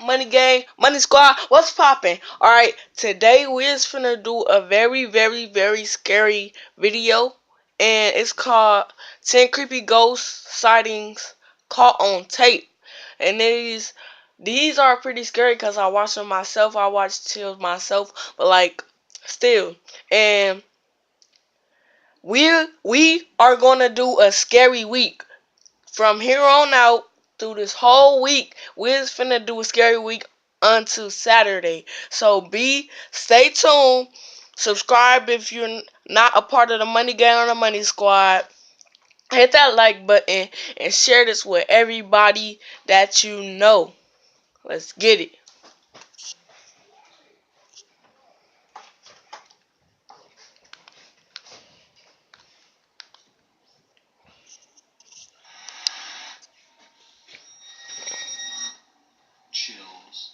Money gang, money squad, what's poppin'? Alright, today we're just finna do a very, very, very scary video. And it's called 10 Creepy Ghost Sightings Caught on Tape. And these are pretty scary because I watched them myself. I watched Chills myself. But like, still. And we are gonna do a scary week. From here on out, through this whole week, we're just finna do a scary week until Saturday. So stay tuned. Subscribe if you're not a part of the Money Gang or the Money Squad. Hit that like button and share this with everybody that you know. Let's get it. Chills.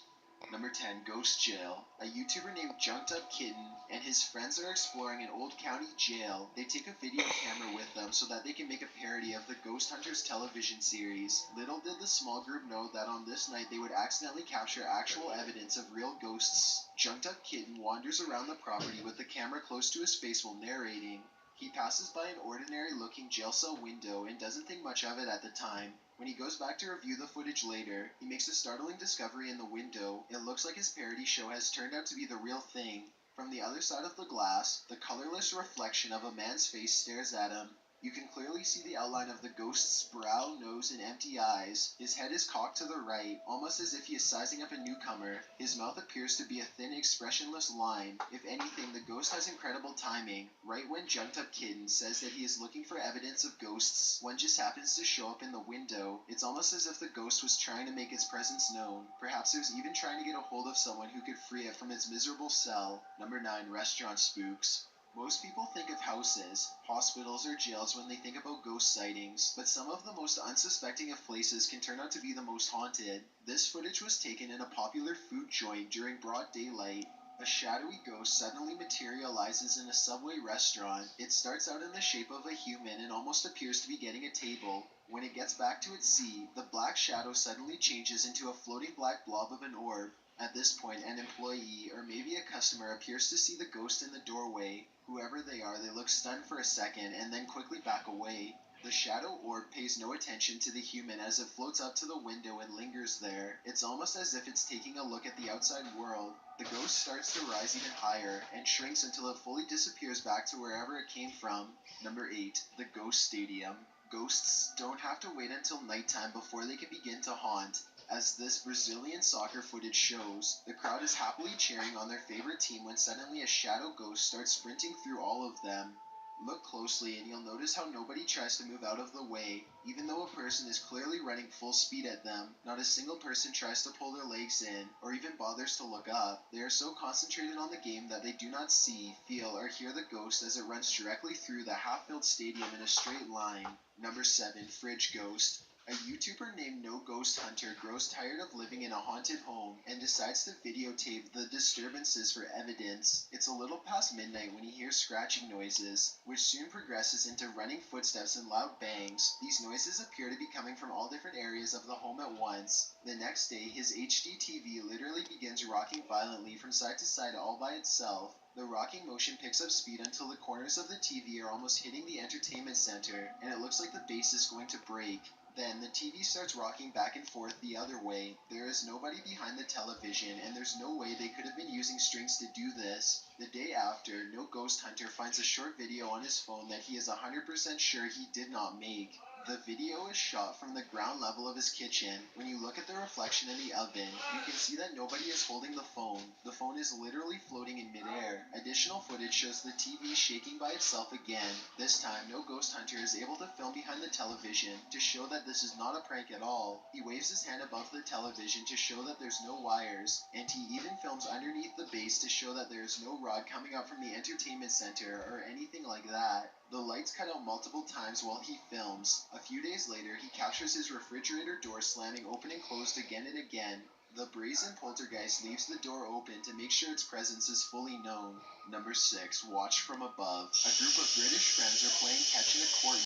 Number 10, Ghost Jail. A YouTuber named Junked Up Kitten and his friends are exploring an old county jail. They take a video camera with them so that they can make a parody of the Ghost Hunters television series. Little did the small group know that on this night they would accidentally capture actual evidence of real ghosts. Junked Up Kitten wanders around the property with the camera close to his face while narrating. He passes by an ordinary-looking jail cell window and doesn't think much of it at the time. When he goes back to review the footage later, he makes a startling discovery in the window. It looks like his parody show has turned out to be the real thing. From the other side of the glass, the colorless reflection of a man's face stares at him. You can clearly see the outline of the ghost's brow, nose, and empty eyes. His head is cocked to the right, almost as if he is sizing up a newcomer. His mouth appears to be a thin, expressionless line. If anything, the ghost has incredible timing. Right when Junked Up Kitten says that he is looking for evidence of ghosts, one just happens to show up in the window. It's almost as if the ghost was trying to make its presence known. Perhaps it was even trying to get a hold of someone who could free it from its miserable cell. Number 9, Restaurant Spooks. Most people think of houses, hospitals, or jails when they think about ghost sightings, but some of the most unsuspecting of places can turn out to be the most haunted. This footage was taken in a popular food joint during broad daylight. A shadowy ghost suddenly materializes in a Subway restaurant. It starts out in the shape of a human and almost appears to be getting a table. When it gets back to its seat, the black shadow suddenly changes into a floating black blob of an orb. At this point, an employee, or maybe a customer, appears to see the ghost in the doorway. Whoever they are, they look stunned for a second and then quickly back away. The shadow orb pays no attention to the human as it floats up to the window and lingers there. It's almost as if it's taking a look at the outside world. The ghost starts to rise even higher and shrinks until it fully disappears back to wherever it came from. Number 8, the Ghost Stadium. Ghosts don't have to wait until nighttime before they can begin to haunt. As this Brazilian soccer footage shows, the crowd is happily cheering on their favorite team when suddenly a shadow ghost starts sprinting through all of them. Look closely and you'll notice how nobody tries to move out of the way. Even though a person is clearly running full speed at them, not a single person tries to pull their legs in, or even bothers to look up. They are so concentrated on the game that they do not see, feel, or hear the ghost as it runs directly through the half-filled stadium in a straight line. Number 7, Fridge Ghost. A YouTuber named No Ghost Hunter grows tired of living in a haunted home and decides to videotape the disturbances for evidence. It's a little past midnight when he hears scratching noises, which soon progresses into running footsteps and loud bangs. These noises appear to be coming from all different areas of the home at once. The next day, his HD TV literally begins rocking violently from side to side all by itself. The rocking motion picks up speed until the corners of the TV are almost hitting the entertainment center, and it looks like the base is going to break. Then the TV starts rocking back and forth the other way. There is nobody behind the television, and there's no way they could have been using strings to do this. The day after, No Ghost Hunter finds a short video on his phone that he is 100% sure he did not make. The video is shot from the ground level of his kitchen. When you look at the reflection in the oven, you can see that nobody is holding the phone. The phone is literally floating in midair. Additional footage shows the TV shaking by itself again. This time, No Ghost Hunter is able to film behind the television to show that this is not a prank at all. He waves his hand above the television to show that there's no wires, and he even films underneath the base to show that there is no rod coming up from the entertainment center or anything like that. The lights cut out multiple times while he films. A few days later, he captures his refrigerator door slamming open and closed again and again. The brazen poltergeist leaves the door open to make sure its presence is fully known. Number 6, Watch from Above. A group of British friends are playing catch in a courtyard.